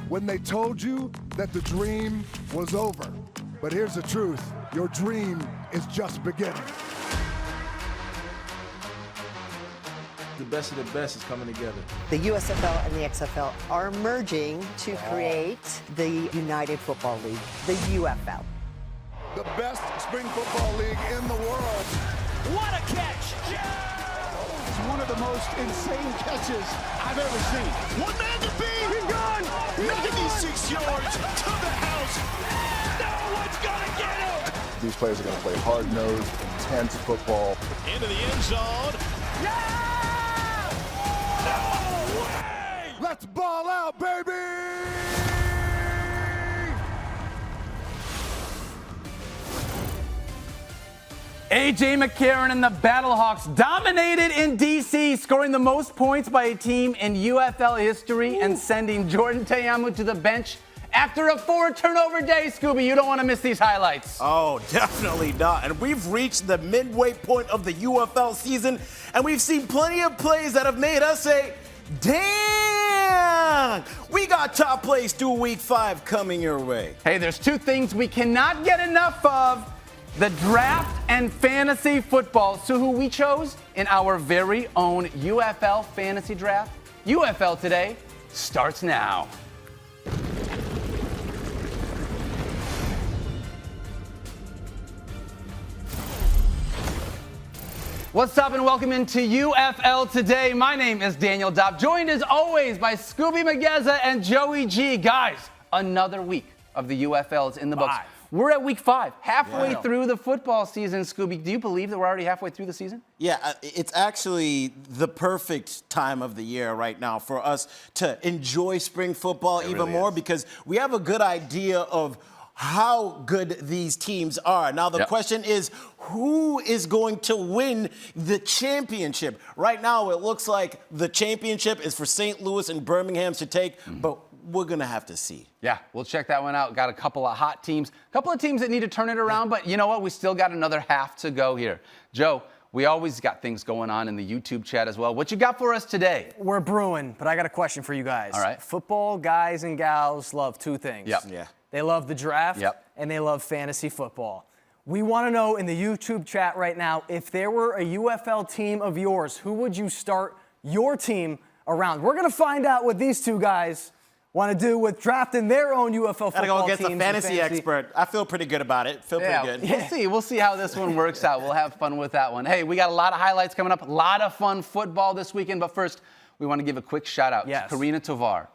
when they told you that the dream was over. But here's the truth, your dream is just beginning. The best of the best is coming together. The USFL and the XFL are merging to create the United Football League, the UFL. The best spring football league in the world. What a catch! It's one of the most insane catches I've ever seen. One man to beat! He's gone! 96 yards to the house! No one's gonna get him! These players are going to play hard-nosed, intense football. Into the end zone. Yeah! No way! Let's ball out, baby! AJ McCarron and the Battlehawks dominated in DC, scoring the most points by a team in UFL history and sending Jordan Ta'amu to the bench after a 4-turnover day. Skubie, you don't want to miss these highlights. Oh, definitely not. And we've reached the midway point of the UFL season, and we've seen plenty of plays that have made us say, damn! We got top plays through week 5 coming your way. Hey, there's two things we cannot get enough of: the draft and fantasy football. So who we chose in our very own UFL Fantasy Draft? UFL Today starts now. What's up and welcome into UFL Today. My name is Daniel Dopp, joined as always by Skubie, Mageza, and Joey G. Guys, another week of the UFL is in the books. We're at week 5, halfway through the football season. Skubie, do you believe that we're already halfway through the season? Yeah, it's actually the perfect time of the year right now for us to enjoy spring football even more because we have a good idea of how good these teams are. Now, the question is, who is going to win the championship? Right now, it looks like the championship is for St. Louis and Birmingham to take, but we're going to have to see. Yeah, we'll check that one out. Got a couple of hot teams, a couple of teams that need to turn it around, but you know what? We still got another half to go here. Joe, we always got things going on in the YouTube chat as well. What you got for us today? We're brewing, but I got a question for you guys. All right. Football guys and gals love two things. Yeah. They love the draft, and they love fantasy football. We want to know in the YouTube chat right now, if there were a UFL team of yours, who would you start your team around? We're going to find out what these two guys want to do with drafting their own UFL football teams. Gotta go against a fantasy expert. I feel pretty good about it. Pretty good. We'll see how this one works out. We'll have fun with that one. Hey, we got a lot of highlights coming up, a lot of fun football this weekend. But first, we want to give a quick shout out to Karina Tovar,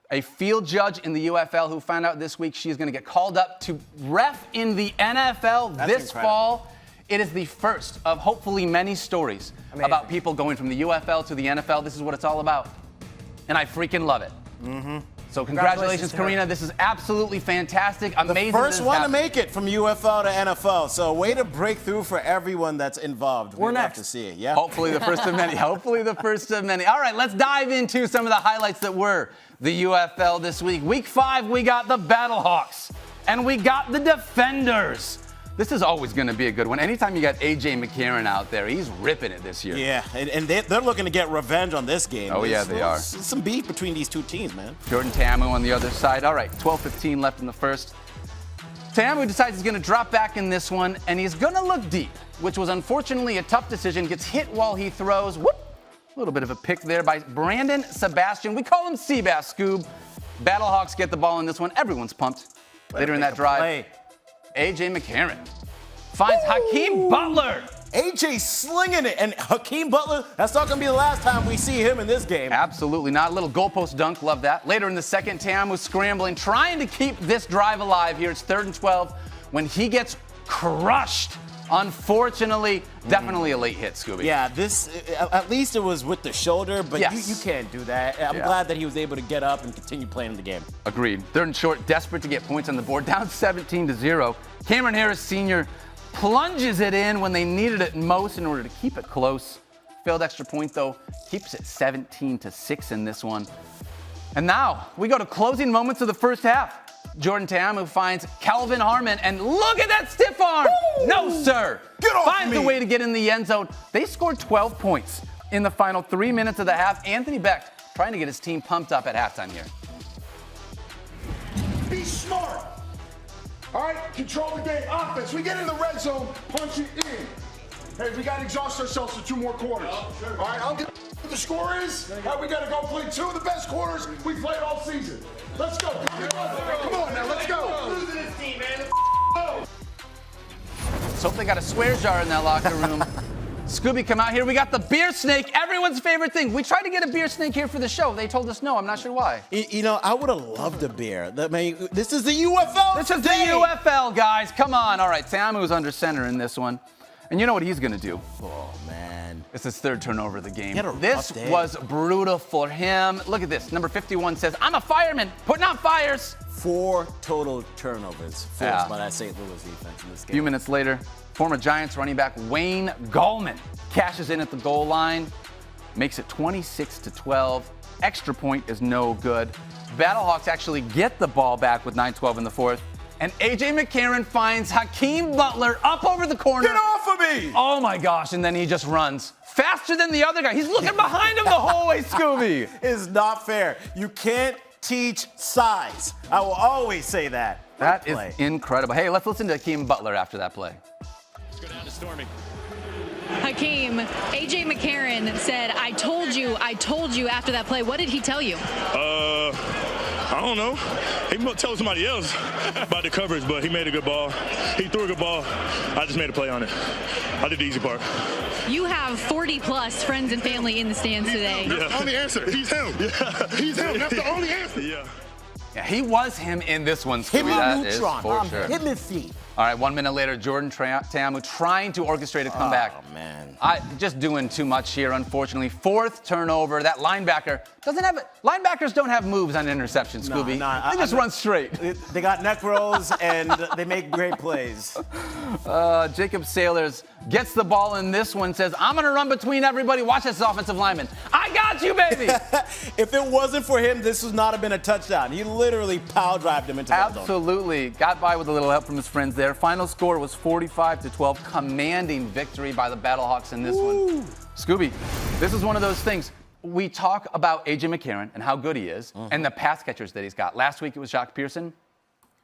a field judge in the UFL who found out this week she's going to get called up to ref in the NFL this fall. It is the first of hopefully many stories about people going from the UFL to the NFL. This is what it's all about. And I freaking love it. So congratulations, Karina. This is absolutely fantastic. Amazing. The first one to make it from UFL to NFL. So way to break through for everyone that's involved. We're next next to see it. Yeah. Hopefully the first of many. Hopefully the first of many. All right, let's dive into some of the highlights that were the UFL this week. Week 5, we got the Battlehawks and we got the Defenders. This is always going to be a good one. Anytime you got AJ McCarron out there, he's ripping it this year. Yeah, and they're looking to get revenge on this game. Oh, yeah, they are. Some beef between these two teams, man. Jordan Ta'amu on the other side. All right, 12:15 left in the first. Ta'amu decides he's going to drop back in this one, and he's going to look deep, which was unfortunately a tough decision. Gets hit while he throws. Whoop! A little bit of a pick there by Brandon Sebastian. We call him Seabass, Scoob. Battlehawks get the ball in this one. Everyone's pumped. Later in that drive, AJ McCarron finds Hakeem Butler. AJ slinging it, and Hakeem Butler, that's not going to be the last time we see him in this game. Absolutely not. A little goalpost dunk, love that. Later in the second, Ta'amu scrambling, trying to keep this drive alive here. It's 3rd and 12 when he gets crushed. Unfortunately, definitely a late hit, Scooby. Yeah, at least it was with the shoulder, but you can't do that. I'm glad that he was able to get up and continue playing the game. Agreed. 3rd and short, desperate to get points on the board, down 17-0. Cameron Harris Sr. plunges it in when they needed it most in order to keep it close. Failed extra point, though, keeps it 17-6 in this one. And now we go to closing moments of the first half. Jordan Ta'amu finds Calvin Harmon, and look at that stiff arm! Woo! No, sir! Get off Finds me. a way to get in the end zone. They scored 12 points in the final 3 minutes of the half. Anthony Becht trying to get his team pumped up at halftime here. right? Control the game. Offense. We get in the red zone, punch it in. Hey, we got to exhaust ourselves for 2 more quarters. All right, I don't get what the score is. All right, we got to go play 2 of the best quarters we played all season. Let's go. Come on now, let's go. Losing this team, man. Let's hope they got a swear jar in that locker room. Skubie, come out here. We got the beer snake, everyone's favorite thing. We tried to get a beer snake here for the show. They told us no. I'm not sure why. You know, I would have loved a beer. This is the UFL. This is the UFL, guys. Come on. All right, Tamu's under center in this one. And you know what he's going to do? Oh, man. It's his 3rd turnover of the game. This was brutal for him. Look at this. Number 51 says, I'm a fireman, putting out fires. 4 total turnovers forced by that St. Louis defense in this game. A few minutes later, former Giants running back Wayne Gallman cashes in at the goal line, makes it 26-12. Extra point is no good. Battlehawks actually get the ball back with 9:12 in the 4th. And AJ McCarron finds Hakeem Butler up over the corner. Get off of me! Oh my gosh, and then he just runs faster than the other guy. He's looking behind him the whole way, Skubie. It's not fair. You can't teach size. I will always say that. That is incredible. Hey, let's listen to Hakeem Butler after that play. Let's go down to Stormy. Hakeem, AJ McCarron said, I told you after that play. What did he tell you? I don't know. He must tell somebody else about the coverage, but he made a good ball. He threw a good ball. I just made a play on it. I did the easy part. You have 40-plus friends and family in the stands today. That's the only answer. He's him. Yeah. He's him. That's the only answer. Yeah. Yeah, he was him in this one, Skubie. Him That and is Neutron. for sure. Him and feet. All right, 1 minute later, Jordan Tamu trying to orchestrate a comeback. Oh, man. Just doing too much here, unfortunately. 4th turnover. That linebacker doesn't have it. Linebackers don't have moves on interception, Skubie. They just run straight. They got neck rolls, and they make great plays. Jacob Sailors gets the ball in this one, says, I'm going to run between everybody. Watch this offensive lineman. I got you, baby. If it wasn't for him, this would not have been a touchdown. He literally power drived him into the zone. Absolutely. Got by with a little help from his friends there. Final score was 45-12. Commanding victory by the Battlehawks in this one. Skubie, this is one of those things. We talk about AJ McCarron and how good he is and the pass catchers that he's got. Last week it was Jacques Pearson.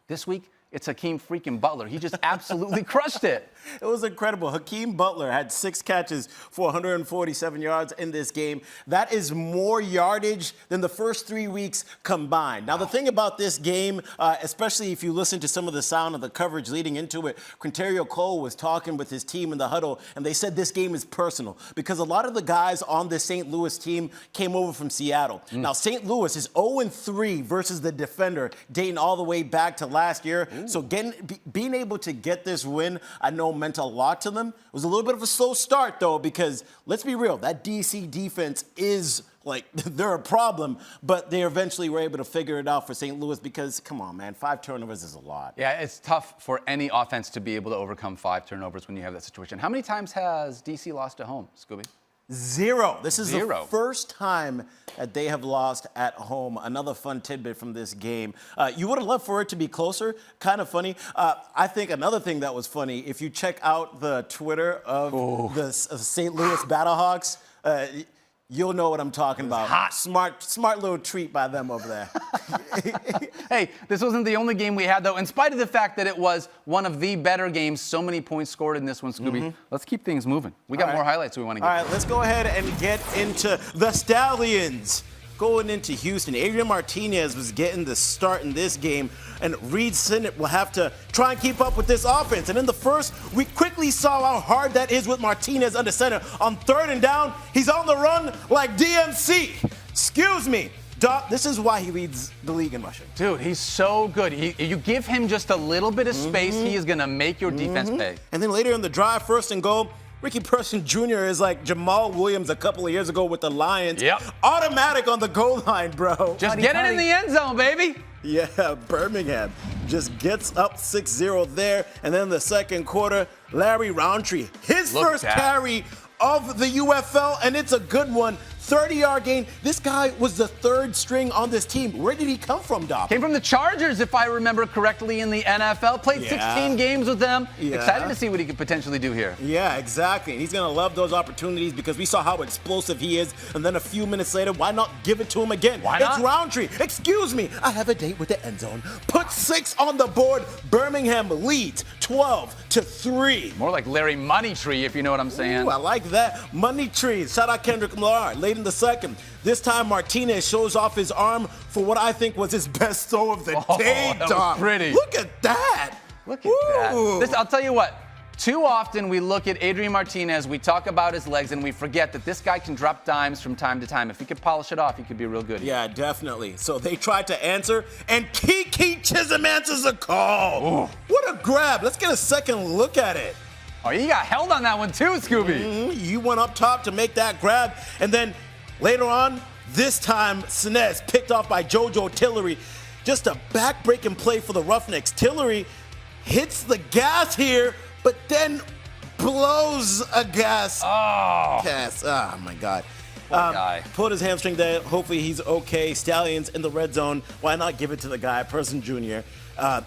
This week it's Hakeem freaking Butler. He just absolutely crushed it. It was incredible. Hakeem Butler had 6 catches for 147 yards in this game. That is more yardage than the first 3 weeks combined. Now, the thing about this game, especially if you listen to some of the sound of the coverage leading into it, Quinterio Cole was talking with his team in the huddle, and they said this game is personal because a lot of the guys on this St. Louis team came over from Seattle. Now, St. Louis is 0-3 versus the Defender, dating all the way back to last year. So being able to get this win, I know meant a lot to them. It was a little bit of a slow start, though, because let's be real, that DC defense is like, they're a problem, but they eventually were able to figure it out for St. Louis because, come on, man, 5 turnovers is a lot. Yeah, it's tough for any offense to be able to overcome 5 turnovers when you have that situation. How many times has DC lost at home, Skubie? 0. This is the first time that they have lost at home. Another fun tidbit from this game. You would have loved for it to be closer. Kind of funny. I think another thing that was funny, if you check out the Twitter of the St. Louis Battlehawks, you'll know what I'm talking about. Hot. Smart little treat by them over there. Hey, this wasn't the only game we had, though. In spite of the fact that it was one of the better games, so many points scored in this one, Skubie. Let's keep things moving. We got more highlights we want to get. All right, let's go ahead and get into the Stallions. Going into Houston, Adrian Martinez was getting the start in this game, and Reed Sinnott will have to try and keep up with this offense. And in the first, we quickly saw how hard that is with Martinez under center. On 3rd and down, he's on the run like DMC. Excuse me. Dopp, this is why he leads the league in rushing. Dude, he's so good. You give him just a little bit of space, he is going to make your defense pay. And then later in the drive, 1st and goal, Ricky Person Jr. is like Jamal Williams a couple of years ago with the Lions. Yep. Automatic on the goal line, bro. Just get it in the end zone, baby. Yeah, Birmingham just gets up 6-0 there. And then the second quarter, Larry Roundtree, his first carry of the UFL, and it's a good one. 30-yard gain. This guy was the third string on this team. Where did he come from, Dopp? Came from the Chargers, if I remember correctly, in the NFL. Played 16 games with them. Excited to see what he could potentially do here. Yeah, exactly. And he's going to love those opportunities because we saw how explosive he is. And then a few minutes later, why not give it to him again? Why not? It's Roundtree. Excuse me. I have a date with the end zone. Put 6 on the board. Birmingham leads 12-3. More like Larry Moneytree, if you know what I'm saying. Ooh, I like that. Money trees. Shout out Kendrick Lamar. Late in the second. This time, Martinez shows off his arm for what I think was his best throw of the day, that Dopp. was pretty. Look at that. Look at that. I'll tell you what. Too often we look at Adrian Martinez, we talk about his legs, and we forget that this guy can drop dimes from time to time. If he could polish it off, he could be real good. Yeah, definitely. So they tried to answer, and Kiki Chisholm answers the call. Ooh. What a grab. Let's get a second look at it. Oh, he got held on that one too, Skubie. You went up top to make that grab, and then later on, this time, Sinez picked off by JoJo Tillery. Just a back-breaking play for the Roughnecks. Tillery hits the gas here, but then blows a gas. Oh my God. Guy. Pulled his hamstring there. Hopefully he's okay. Stallions in the red zone. Why not give it to the guy, Person Jr.?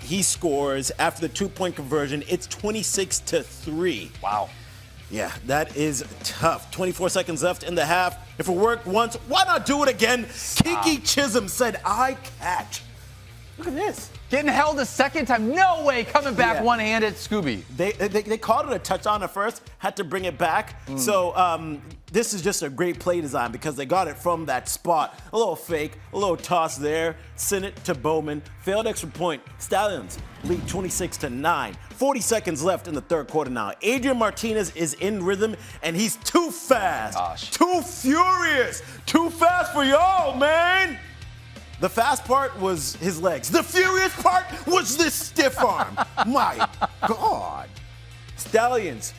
He scores after the 2-point conversion. It's 26-3. Wow. Yeah, that is tough. 24 seconds left in the half. If it worked once, why not do it again? Kiki Chisholm said, I catch. Look at this. Getting held a second time. No way. Coming back one-handed, Skubie. They called it a touchdown at first, had to bring it back. So this is just a great play design because they got it from that spot. A little fake, a little toss there. Sent it to Bowman. Failed extra point. Stallions lead 26-9. 40 seconds left in the third quarter now. Adrian Martinez is in rhythm, and he's too fast. Too furious. Too fast for y'all, man. The fast part was his legs. The furious part was this stiff arm. My God. Stallions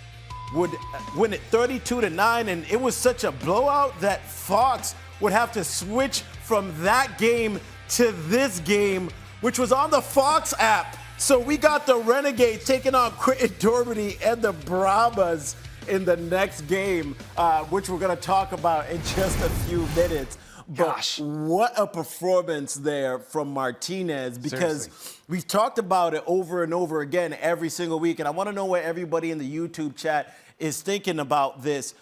would win it 32-9, and it was such a blowout that Fox would have to switch from that game to this game, which was on the Fox app. So we got the Renegades taking on Quentin Dormady and the Brahmas in the next game, which we're going to talk about in just a few minutes. But what a performance there from Martinez, because we've talked about it over and over again every single week, and I want to know what everybody in the YouTube chat is thinking about this.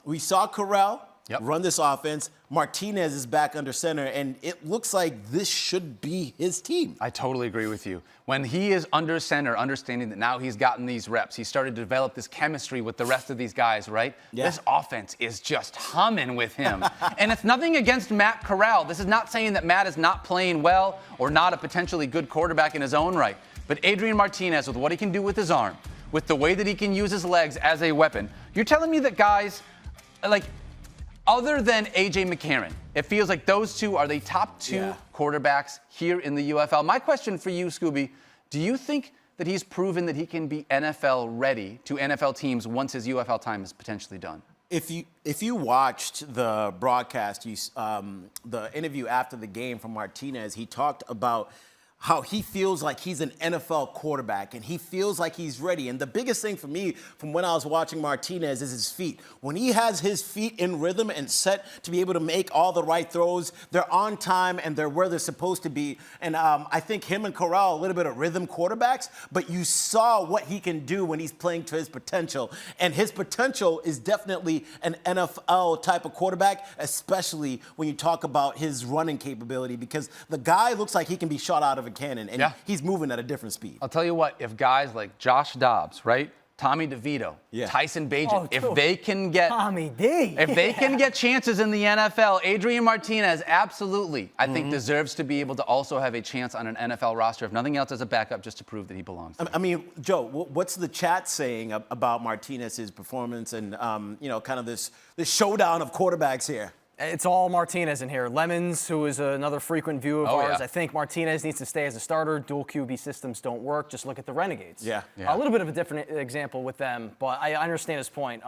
We saw Corral run this offense. Martinez is back under center, and it looks like this should be his team. I totally agree with you. When he is under center, understanding that now he's gotten these reps, he started to develop this chemistry with the rest of these guys, right? Yeah. This offense is just humming with him. And it's nothing against Matt Corral. This is not saying that Matt is not playing well or not a potentially good quarterback in his own right. But Adrian Martinez, with what he can do with his arm, with the way that he can use his legs as a weapon, you're telling me that guys, like, other than AJ McCarron, it feels like those two are the top two quarterbacks here in the UFL. My question for you, Skubie, do you think that he's proven that he can be NFL ready to NFL teams once his UFL time is potentially done? If you watched the broadcast, the interview after the game from Martinez, he talked about how he feels like he's an NFL quarterback and he feels like he's ready. And the biggest thing for me from when I was watching Martinez is his feet. When he has his feet in rhythm and set to be able to make all the right throws, they're on time and they're where they're supposed to be. And I think him and Corral, a little bit of rhythm quarterbacks, but you saw what he can do when he's playing to his potential. And his potential is definitely an NFL type of quarterback, especially when you talk about his running capability, because the guy looks like he can be shot out of a cannon, and he's moving at a different speed. I'll tell you what, if guys like Josh Dobbs, right, Tommy DeVito, Tyson Bagent, if they can get Tommy D, if they can get chances in the NFL, Adrian Martinez absolutely, I think, deserves to be able to also have a chance on an NFL roster, if nothing else as a backup, just to prove that he belongs. I mean, Joe, what's the chat saying about Martinez's performance and kind of this showdown of quarterbacks here? It's all Martinez in here. Lemons, who is another frequent view of ours. I think Martinez needs to stay as a starter. Dual QB systems don't work. Just look at the Renegades. A little bit of a different example with them, but I understand his point.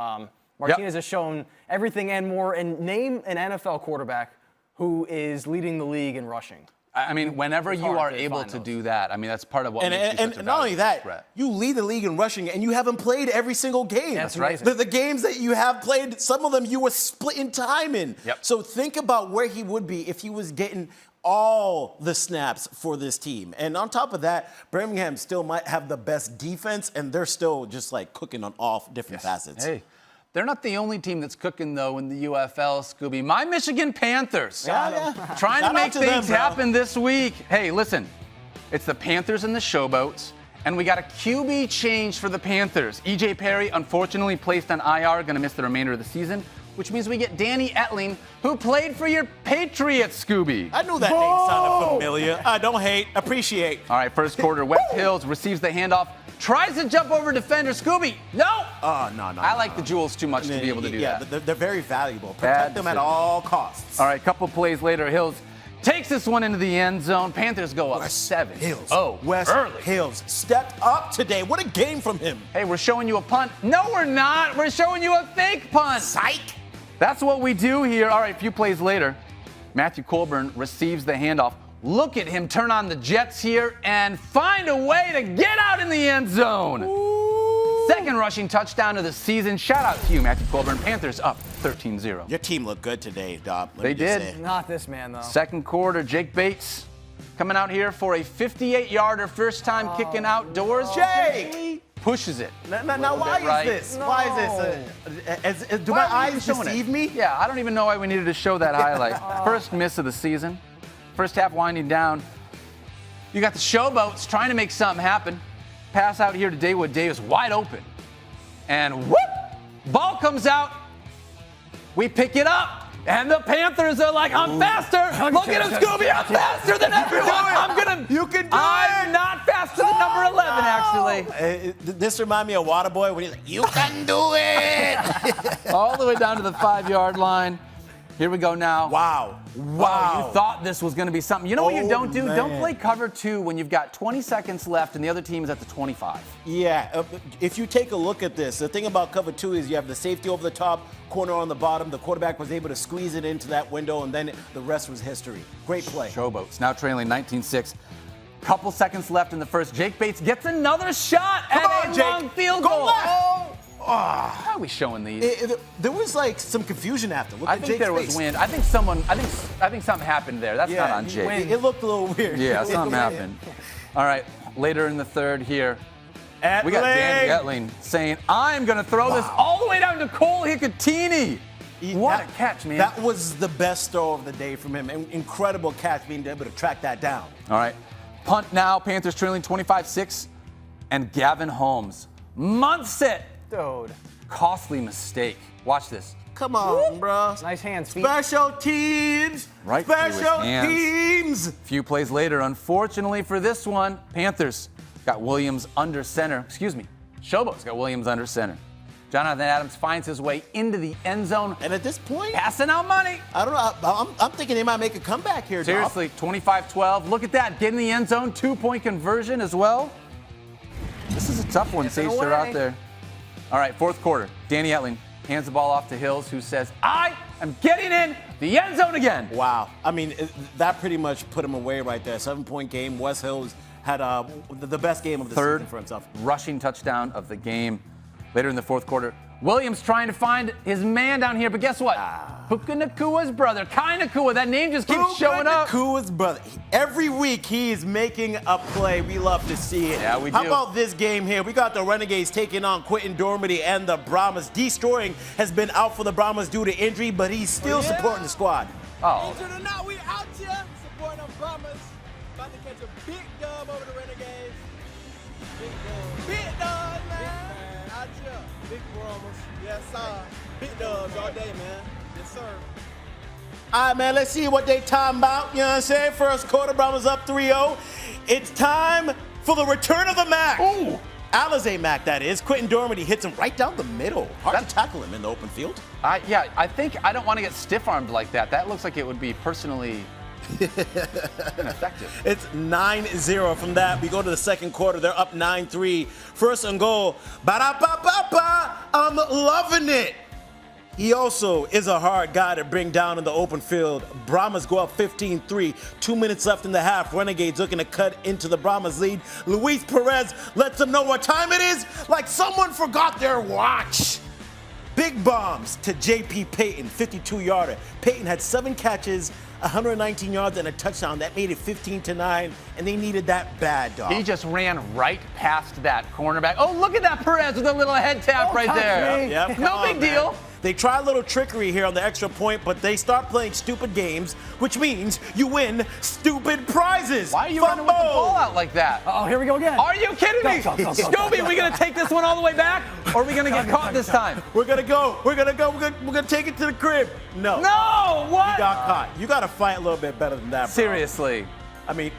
Martinez has shown everything and more. And name an NFL quarterback who is leading the league in rushing. I mean, whenever you are able to do that, I mean, that's part of what makes you such a not only that, threat. you lead the league in rushing, and you haven't played every single game. That's right. The games that you have played, some of them you were splitting time in. Yep. So think about where he would be if he was getting all the snaps for this team. And on top of that, Birmingham still might have the best defense, and they're still just like cooking on all different facets. Hey. They're not the only team that's cooking, though, in the UFL, Skubie. My Michigan Panthers. Trying to make things happen this week. Hey, listen, it's the Panthers and the Showboats, and we got a QB change for the Panthers. EJ Perry, unfortunately, placed on IR, going to miss the remainder of the season, which means we get Danny Etling, who played for your Patriots, Skubie. I knew that name sounded familiar. I don't hate, appreciate. All right, first quarter, West Hills receives the handoff. Tries to jump over defender. Skubie, no! No. I like the jewels too much to be able to do that. Yeah, they're very valuable. Protect them at all costs. All right, couple plays later, Hills takes this one into the end zone. Panthers go up 7-0. West Hills stepped up today. What a game from him. Hey, we're showing you a punt. No, we're not. We're showing you a fake punt. Psych. That's what we do here. All right, a few plays later, Matthew Colburn receives the handoff. Look at him turn on the jets here and find a way to get out in the end zone. Second rushing touchdown of the season. Shout out to you, Matthew Colburn. Panthers up 13-0. Your team looked good today, Dopp. They did. Not this man, though. Second quarter, Jake Bates coming out here for a 58-yarder, first time kicking outdoors. Jake! Pushes it. Now why is this? No. Why is this? Do my eyes deceive me? Yeah, I don't even know why we needed to show that highlight. First miss of the season. First half winding down. You got the Showboats trying to make something happen. Pass out here to David Davis, wide open. And whoop! Ball comes out. We pick it up. And the Panthers are like, I'm faster. Look at him, Skubie. I'm faster than everyone. You can do it. I'm not faster than number 11, actually. This reminds me of Waterboy when he's like, you can do it. All the way down to the 5-yard line. Here we go now. Wow. You thought this was going to be something. You know what you don't do? Man. Don't play cover 2 when you've got 20 seconds left and the other team is at the 25. Yeah, if you take a look at this, the thing about cover 2 is you have the safety over the top, corner on the bottom. The quarterback was able to squeeze it into that window, and then the rest was history. Great play. Showboats now trailing 19-6. Couple seconds left in the first. Jake Bates gets another shot at a long field goal. How are we showing these? There was like some confusion after. Look I at think Jake's there was face. wind. I think something happened there. That's not on Jake. It looked a little weird. Yeah, something happened. All right, later in the third here, we got Danny Etling saying, I'm going to throw this all the way down to Cole Hicatini. What a catch, man. That was the best throw of the day from him. Incredible catch, being able to track that down. All right, punt now. Panthers trailing 25-6. And Gavin Holmes months it. Dude. Costly mistake. Watch this. Come on, bro. Nice hands, feet. Special teams. Right through his Special hands. teams. A few plays later, unfortunately for this one, Panthers got Williams under center. Excuse me, Showboats got Williams under center. Jonathan Adams finds his way into the end zone. And at this point, passing out money. I don't know. I'm thinking they might make a comeback here, Seriously, 25-12. Look at that. Get in the end zone. 2-point conversion as well. This is a tough one, Sage. They're out there. All right, fourth quarter. Danny Etling hands the ball off to Hills, who says, I am getting in the end zone again. Wow. I mean, that pretty much put him away right there. 7-point game. West Hills had the best game of the season for himself. Rushing touchdown of the game. Later in the fourth quarter, Williams trying to find his man down here, but guess what? Puka Nakua's brother, Kai Nakua. That name just keeps showing up. Nakua's brother. Every week he is making a play. We love to see it. Yeah, we do. How about this game here? We got the Renegades taking on Quentin Dormady and the Brahmas. Destroying has been out for the Brahmas due to injury, but he's still supporting the squad. Oh. Injured or not, we out here supporting the Brahmas. About to catch a big dub over the Renegades. Big dub. Big dub, man. Out here. Big Brahmas. Yes, sir. Big dubs all day, man. Yes, sir. All right, man, let's see what they time about. You know what I'm saying? First quarter, Brahmas up 3-0. It's time for the return of the Mac. Ooh. Alizé Mac, that is. Quentin Dormady hits him right down the middle. Hard to tackle him in the open field. Yeah, I think I don't want to get stiff-armed like that. That looks like it would be personally ineffective. It's 9-0 from that. We go to the second quarter. They're up 9-3. First and goal. Ba-da-ba-ba-ba. I'm loving it. He also is a hard guy to bring down in the open field. Brahmas go up 15-3. 2 minutes left in the half. Renegades looking to cut into the Brahmas lead. Luis Perez lets them know what time it is, like someone forgot their watch. Big bombs to J.P. Payton, 52-yarder. Payton had 7 catches, 119 yards, and a touchdown. That made it 15-9, and they needed that bad, dog. He just ran right past that cornerback. Oh, look at that Perez with a little head tap right there. Yep. No big deal. They try a little trickery here on the extra point, but they start playing stupid games, which means you win stupid prizes. Why are you running with the ball out like that? Oh, here we go again. Are you kidding me? Skubie, are we going to take this one all the way back? Or are we going to get caught this time? We're going to go. We're going to take it to the crib. No. No, what? You got caught. You got to fight a little bit better than that, bro. Seriously. I mean,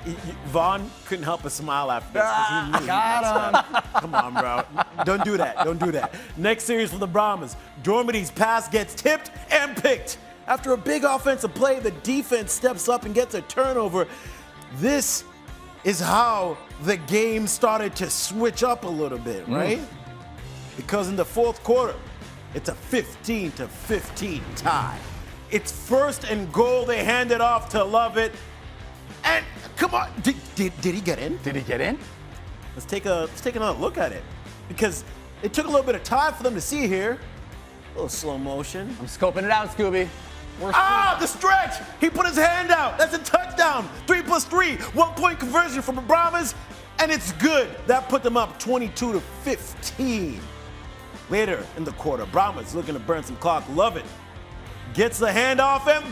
Vaughn couldn't help but smile after this because he knew. Got him. Come on, bro. Don't do that. Don't do that. Next series for the Brahmas. Dormity's pass gets tipped and picked. After a big offensive play, the defense steps up and gets a turnover. This is how the game started to switch up a little bit, right? Because in the fourth quarter, it's a 15-15 tie. It's 1st and goal. They hand it off to Lovett. And come on, did he get in? Did he get in? Let's take another look at it, because it took a little bit of time for them to see here. A little slow motion. I'm scoping it out, Skubie. The stretch! He put his hand out. That's a touchdown. 3+3, 1-point conversion from the Brahmas, and it's good. That put them up 22-15. Later in the quarter, Brahmas looking to burn some clock. Lovett gets the handoff and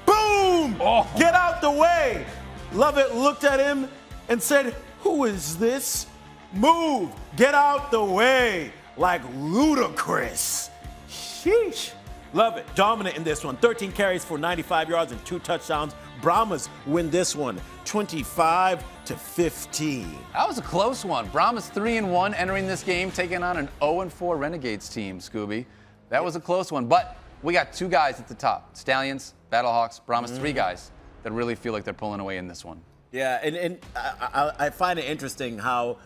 boom! Get out the way. Lovett looked at him and said, "Who is this? Move! Get out the way!" Like ludicrous. Sheesh. Lovett dominant in this one. 13 carries for 95 yards and 2 touchdowns. Brahmas win this one, 25-15. That was a close one. Brahmas 3-1 entering this game, taking on an 0-4 Renegades team, Skubie. That was a close one, but we got 2 guys at the top. Stallions, Battlehawks, Brahmas, 3 guys that really feel like they're pulling away in this one. Yeah, and I find it interesting how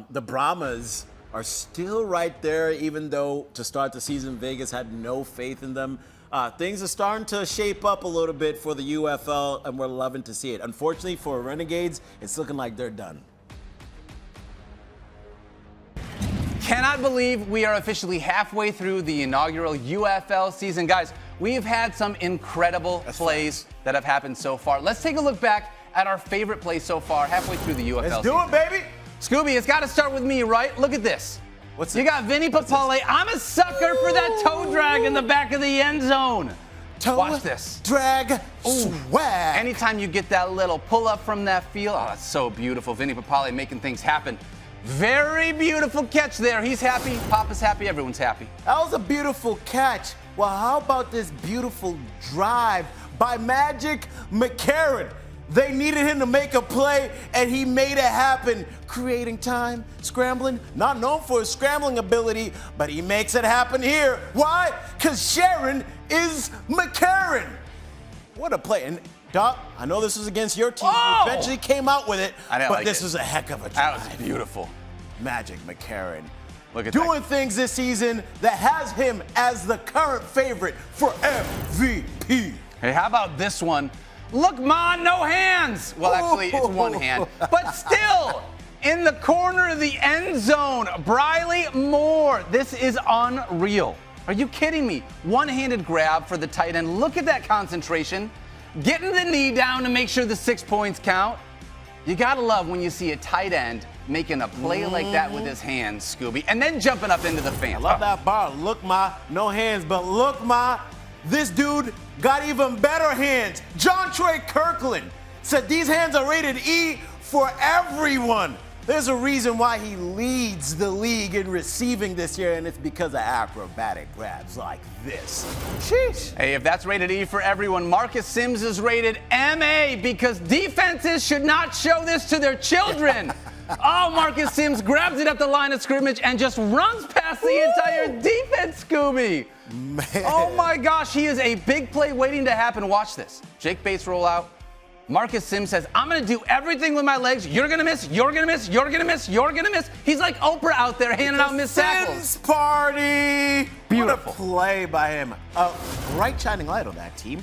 the Brahmas are still right there, even though to start the season, Vegas had no faith in them. Things are starting to shape up a little bit for the UFL, and we're loving to see it. Unfortunately for Renegades, it's looking like they're done. Cannot believe we are officially halfway through the inaugural UFL season. Guys, we've had some incredible plays that have happened so far. Let's take a look back at our favorite plays so far halfway through the UFL Let's season. do it, baby. Skubie, it's got to start with me, right? Look at this. What's you got Vinny Papale. I'm a sucker for that toe drag in the back of the end zone. Watch this. Drag swag. Anytime you get that little pull up from that field, oh, that's so beautiful. Vinny Papale making things happen. Very beautiful catch there. He's happy. Papa's happy. Everyone's happy. That was a beautiful catch. Well, how about this beautiful drive by Magic McCarron? They needed him to make a play, and he made it happen. Creating time, scrambling, not known for his scrambling ability, but he makes it happen here. Why? Because Sharon is McCarron. What a play. And Dopp, I know this was against your team. Oh! You eventually came out with it, but this was a heck of a drive. That was beautiful. Magic McCarron. Look at doing things this season that has him as the current favorite for MVP. Hey, how about this one? Look, Ma, no hands. Well, actually, it's one hand. But still, in the corner of the end zone, Briley Moore. This is unreal. Are you kidding me? One-handed grab for the tight end. Look at that concentration. Getting the knee down to make sure the 6 points count. You gotta love when you see a tight end making a play like that with his hands, Skubie, and then jumping up into the fans. I love that bar. Look, Ma, no hands, but look, Ma, this dude got even better hands. John Troy Kirkland said these hands are rated E for everyone. There's a reason why he leads the league in receiving this year, and it's because of acrobatic grabs like this. Sheesh. Hey, if that's rated E for everyone, Marcus Sims is rated MA because defenses should not show this to their children. Oh, Marcus Sims grabs it at the line of scrimmage and just runs past the entire defense, Skubie. Man. Oh my gosh, he is a big play waiting to happen. Watch this. Jake Bates roll out. Marcus Sims says, I'm going to do everything with my legs. You're going to miss. You're going to miss. You're going to miss. You're going to miss. He's like Oprah out there handing out missed tackles. Sims party. Beautiful. What a play by him. Bright shining light on that team.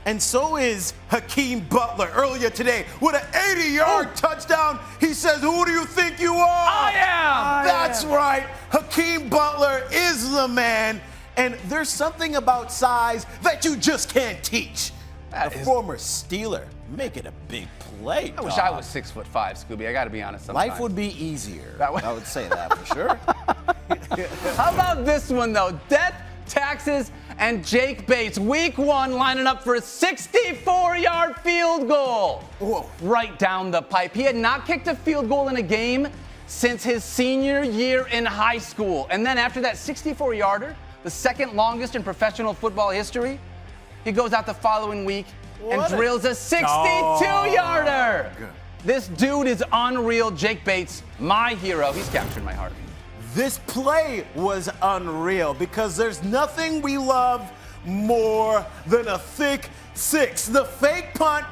And so is Hakeem Butler earlier today with an 80-yard touchdown. He says, who do you think you are? I am. That's right. Hakeem Butler is the man. And there's something about size that you just can't teach. A former Steeler making a big play. I wish I was 6'5", Skubie. I got to be honest sometimes. Life would be easier. I would say that for sure. How about this one, though? Death, taxes, and Jake Bates. Week 1 lining up for a 64-yard field goal. Whoa. Right down the pipe. He had not kicked a field goal in a game since his senior year in high school. And then after that 64-yarder, the second longest in professional football history, he goes out the following week and drills a 62-yarder. This dude is unreal. Jake Bates, my hero. He's captured my heart. This play was unreal because there's nothing we love more than a thick six. The fake punt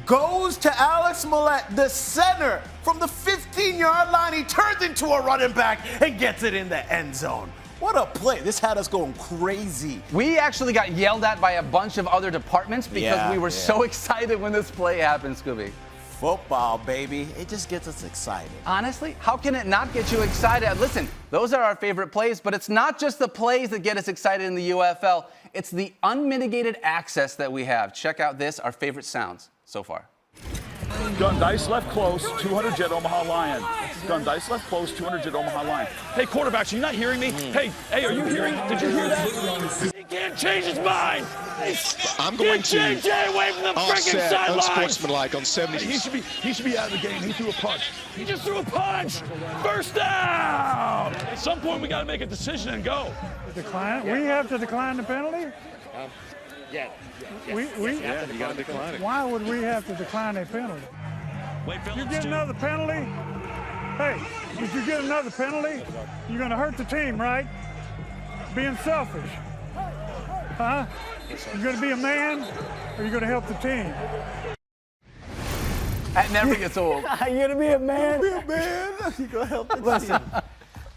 goes to Alex Millett, the center, from the 15-yard line. He turns into a running back and gets it in the end zone. What a play. This had us going crazy. We actually got yelled at by a bunch of other departments because we were so excited when this play happened, Skubie. Football, baby. It just gets us excited. Honestly, how can it not get you excited? Listen, those are our favorite plays, but it's not just the plays that get us excited in the UFL. It's the unmitigated access that we have. Check out this, our favorite sounds so far. Gun dice left close, 200 jet Omaha Lion. Gun dice left close, 200 jet Omaha Lion. Hey, quarterbacks, are you not hearing me? Hey, are you hearing? Did you hear that? He can't change his mind. I'm going to JJ away from the freaking sideline. Unsportsmanlike on 70. He should be out of the game. He threw a punch. He just threw a punch. First down. At some point, we got to make a decision and go. Decline? We have to decline the penalty? Yeah, you got to decline it. Why would we have to decline a penalty? Wait, you get another penalty? Hey, if you get another penalty, you're going to hurt the team, right? Being selfish. Huh? You're going to be a man, or you're going to help the team? That never gets old. You're going to be a man? Be a man. You're going to help the Listen. team.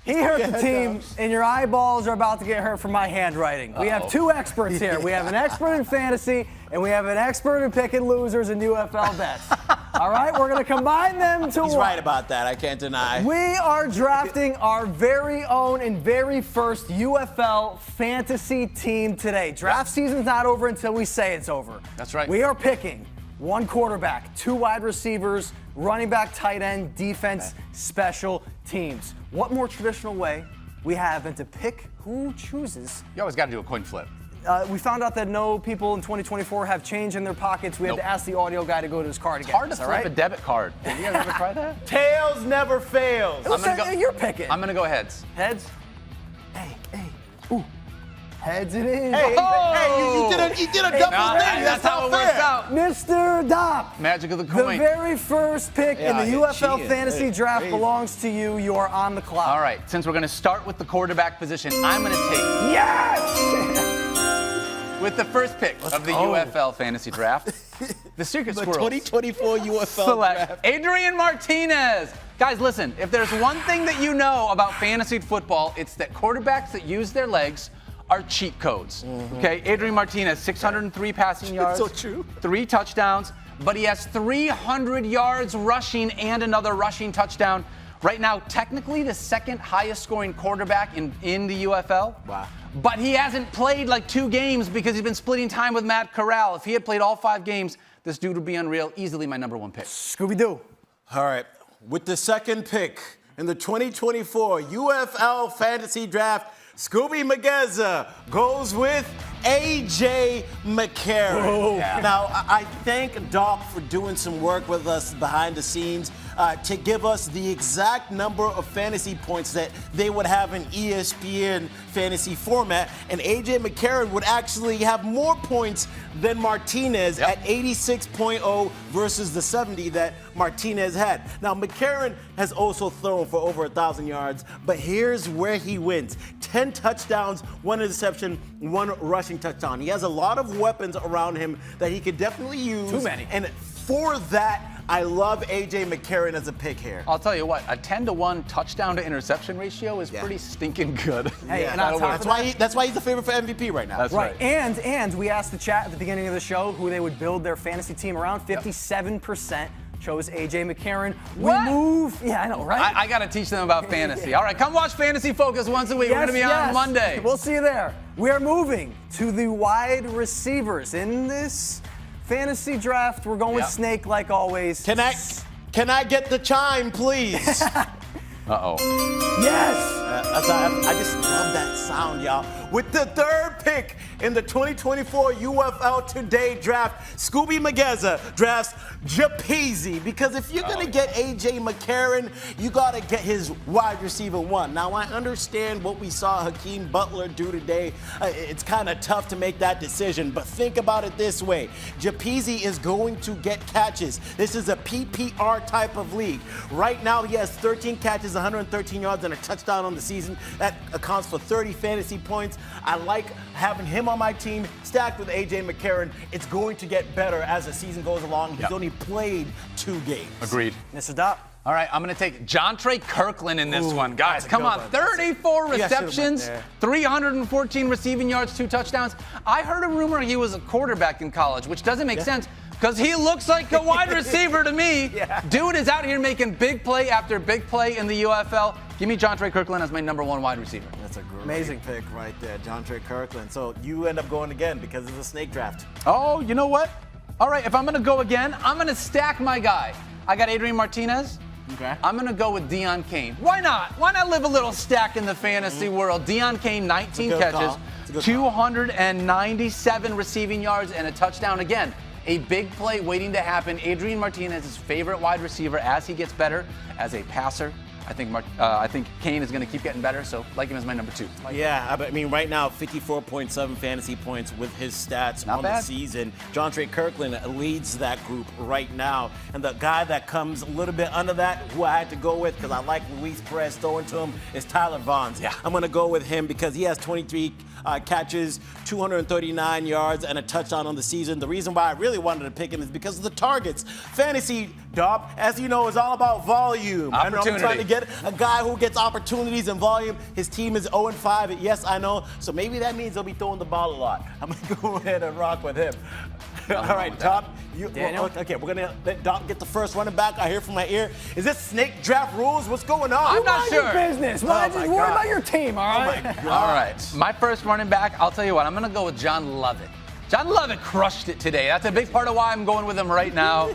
He hurt the team, and your eyeballs are about to get hurt from my handwriting. We have two experts here. We have an expert in fantasy, and we have an expert in picking losers in UFL bets. All right, we're going to combine them to He's right about that. I can't deny. We are drafting our very own and very first UFL fantasy team today. Draft season's not over until we say it's over. That's right. We are picking one quarterback, two wide receivers, running back, tight end, defense, special teams. What more traditional way we have than to pick who chooses? You always got to do a coin flip. We found out that no people in 2024 have change in their pockets. We had to ask the audio guy to go to his car to get Hard to flip a debit card. Have you guys ever tried that? Tails never fails. You're picking. I'm going to go heads. Heads? Hey. Ooh. Heads it is. Hey, you did a double thing. That's how it works out. Mr. Dopp. Magic of the coin. The very first pick in the UFL Fantasy Draft belongs to you. You are on the clock. All right. Since we're going to start with the quarterback position, I'm going to take. Yes! With the first pick of the UFL Fantasy Draft, the Secret Squirrels. 2024 UFL select Draft. Adrian Martinez. Guys, listen. If there's one thing that you know about fantasy football, it's that quarterbacks that use their legs are cheat codes. Okay, Adrian Martinez, 603 passing yards, so true. 3 touchdowns, but he has 300 yards rushing and another rushing touchdown. Right now, technically the second highest scoring quarterback in the UFL. Wow. But he hasn't played like 2 games because he's been splitting time with Matt Corral. If he had played all 5 games, this dude would be unreal. Easily my number 1 pick. Scooby-Doo. All right, with the second pick in the 2024 UFL Fantasy Draft, Skubie Mageza goes with AJ McCarron. Yeah. Now, I thank Dopp for doing some work with us behind the scenes to give us the exact number of fantasy points that they would have in ESPN fantasy format. And AJ McCarron would actually have more points than Martinez at 86.0 versus the 70 that Martinez had. Now, McCarron has also thrown for over 1,000 yards, but here's where he wins. 10 touchdowns, 1 interception, 1 rushing touchdown. He has a lot of weapons around him that he could definitely use. Too many. And for that, I love AJ McCarron as a pick here. I'll tell you what, a 10-to-1 touchdown to interception ratio is pretty stinking good. Hey, and that's why he's the favorite for MVP right now. That's right. And we asked the chat at the beginning of the show who they would build their fantasy team around. 57% chose AJ McCarron. What? We move. Yeah, I know, right? I got to teach them about fantasy. All right, come watch Fantasy Focus once a week. We're going to be on Monday. We'll see you there. We are moving to the wide receivers. In this fantasy draft, we're going with Snake like always. Can I get the chime, please? Uh-oh. Yes! I just love that sound, y'all. With the third pick in the 2024 UFL Today draft, Skubie Mageza drafts Japeezy. Because if you're going to get AJ McCarron, you got to get his wide receiver one. Now, I understand what we saw Hakeem Butler do today. It's kind of tough to make that decision. But think about it this way. Japeezy is going to get catches. This is a PPR type of league. Right now, he has 13 catches, 113 yards, and a touchdown on the season. That accounts for 30 fantasy points. I like having him on my team, stacked with AJ McCarron. It's going to get better as the season goes along. He's only played 2 games. Agreed. Mr. Dopp. All right, I'm going to take Jontre Kirkland in this one. Guys, come on. 34 receptions, 314 receiving yards, 2 touchdowns. I heard a rumor he was a quarterback in college, which doesn't make sense because he looks like a wide receiver to me. Dude is out here making big play after big play in the UFL. Give me Jontre Kirkland as my #1 wide receiver. That's a amazing pick right there, Jontre Kirkland. So you end up going again because it's a snake draft. Oh, you know what? All right, if I'm going to go again, I'm going to stack my guy. I got Adrian Martinez. Okay. I'm going to go with Deion Kane. Why not? Why not live a little stack in the fantasy world? Deion Kane, 19 catches, 297 receiving yards, and a touchdown again. A big play waiting to happen. Adrian Martinez's favorite wide receiver as he gets better as a passer. I think Kane is going to keep getting better, so like him as my #2. Yeah, I mean, right now, 54.7 fantasy points with his stats on the season. Jontre Kirkland leads that group right now. And the guy that comes a little bit under that, who I had to go with because I like Luis Perez throwing to him, is Tyler Vaughns. Yeah. I'm going to go with him because he has 23 catches, 239 yards, and a touchdown on the season. The reason why I really wanted to pick him is because of the targets. Fantasy, Dopp, as you know, is all about volume. And I'm trying to get a guy who gets opportunities and volume. His team is 0-5. Yes, I know. So maybe that means he'll be throwing the ball a lot. I'm going to go ahead and rock with him. All right, Dopp. Okay, we're going to let Dopp get the first running back. I hear from my ear. Is this snake draft rules? What's going on? I'm not sure. Your business. Just worry about your team, all right? Oh, my God. All right. My first running back, I'll tell you what, I'm going to go with John Lovett. John Lovett crushed it today. That's a big part of why I'm going with him right now.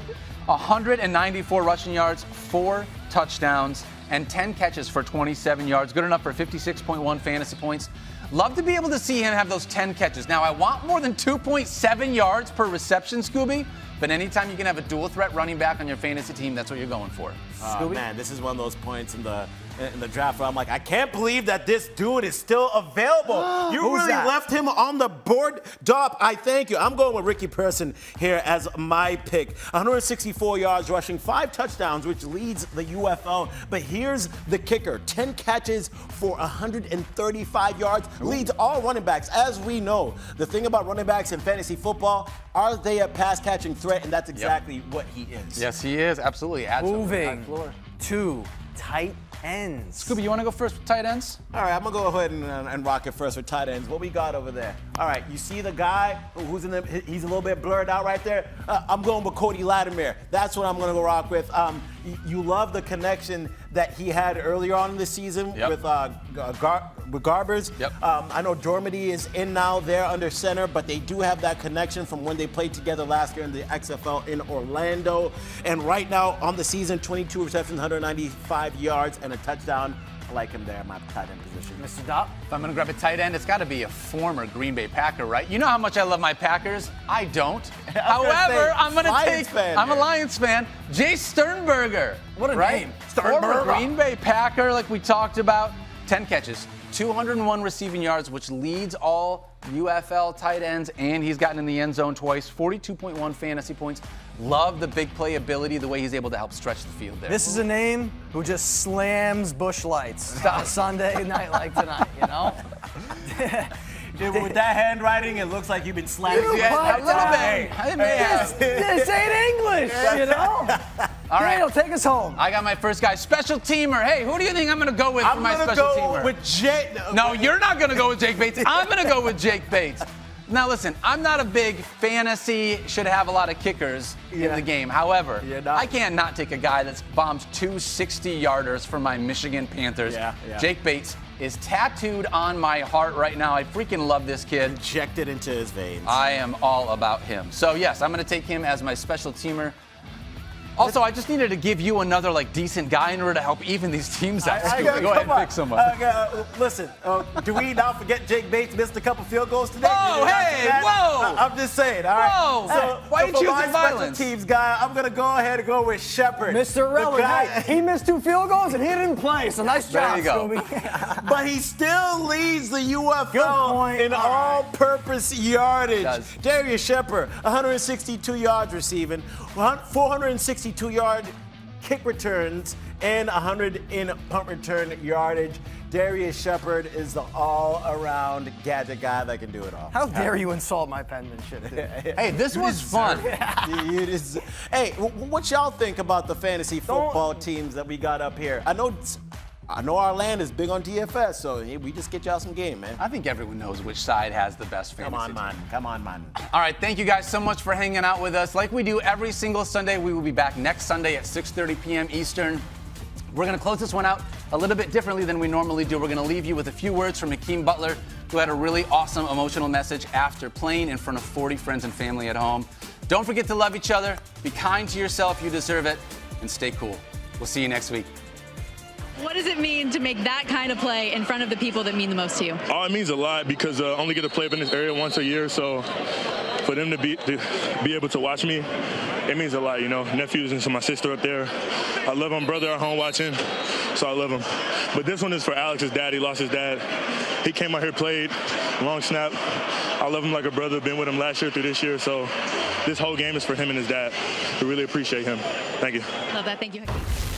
194 rushing yards, 4 touchdowns, and 10 catches for 27 yards. Good enough for 56.1 fantasy points. Love to be able to see him have those 10 catches. Now, I want more than 2.7 yards per reception, Skubie, but anytime you can have a dual threat running back on your fantasy team, that's what you're going for. Oh, man, this is one of those points in the draft where I'm like, I can't believe that this dude is still available. You really left him on the board. Dopp, I thank you. I'm going with Ricky Person here as my pick. 164 yards rushing, 5 touchdowns, which leads the UFL. But here's the kicker. 10 catches for 135 yards, leads all running backs. As we know, the thing about running backs in fantasy football, are they a pass-catching threat? And that's exactly what he is. Yes, he is. Absolutely. Moving to tight ends. Skubie, you want to go first with tight ends? All right, I'm going to go ahead and rock it first with tight ends. What we got over there? All right, you see the guy who's he's a little bit blurred out right there? I'm going with Cody Latimer. That's what I'm going to go rock with. You love the connection that he had earlier on in the season with Garbers. I know Dormady is in now there under center, but they do have that connection from when they played together last year in the XFL in Orlando. And right now on the season, 22 receptions, 195 yards, and a touchdown. I like him there in my tight end position. Mr. Dopp? If I'm going to grab a tight end, it's got to be a former Green Bay Packer, right? You know how much I love my Packers. I don't. However, I'm going to take, I'm a Lions fan, Jay Sternberger. What a name. Former Green Bay Packer, like we talked about. 10 catches, 201 receiving yards, which leads all UFL tight ends, and he's gotten in the end zone twice. 42.1 fantasy points. Love the big play ability, the way he's able to help stretch the field there. This is a name who just slams bush lights on a Sunday night like tonight, you know? With that handwriting, it looks like you've been slapping. A little bit. This ain't English, you know? All right. Daniel, take us home. I got my first guy. Special teamer. Hey, who do you think I'm going to go with for my special teamer? I'm going to go with Jake. No, you're not going to go with Jake Bates. I'm going to go with Jake Bates. Now, listen, I'm not a big fantasy, should have a lot of kickers in the game. However, I can't not take a guy that's bombed 2 60-yarders for my Michigan Panthers. Jake Bates is tattooed on my heart right now. I freaking love this kid. Injected into his veins. I am all about him. So, yes, I'm going to take him as my special teamer. Also, I just needed to give you another decent guy in order to help even these teams out. Go ahead and pick someone. Listen, do we not forget Jake Bates missed a couple field goals today? Whoa, hey, whoa! I'm just saying, all right? Whoa! So, why are you choosing my violence? special teams guy, I'm going to go ahead and go with Shepard. Mr. Relevant, hey, he missed 2 field goals and he didn't play, so nice job, Skubie. But he still leads the UFL in all-purpose yardage. Darius Shepard, 162 yards receiving, 462-yard kick returns, and 100 in punt return yardage. Darius Shepard is the all-around gadget guy that can do it all. How dare you insult my penmanship? Hey, this was fun. Hey, what y'all think about the fantasy football teams that we got up here? I know our land is big on DFS, so we just get y'all some game, man. I think everyone knows which side has the best fantasy team. Come on, man. All right, thank you guys so much for hanging out with us. Like we do every single Sunday, we will be back next Sunday at 6:30 p.m. Eastern. We're going to close this one out a little bit differently than we normally do. We're going to leave you with a few words from Hakeem Butler, who had a really awesome emotional message after playing in front of 40 friends and family at home. Don't forget to love each other, be kind to yourself, you deserve it, and stay cool. We'll see you next week. What does it mean to make that kind of play in front of the people that mean the most to you? Oh, it means a lot because I only get to play up in this area once a year, so for them to be able to watch me, it means a lot, you know. Nephews and my sister up there. I love my brother at home watching, so I love him. But this one is for Alex's dad. He lost his dad. He came out here, played, long snap. I love him like a brother. Been with him last year through this year, so this whole game is for him and his dad. We really appreciate him. Thank you. Love that. Thank you, Hakeem.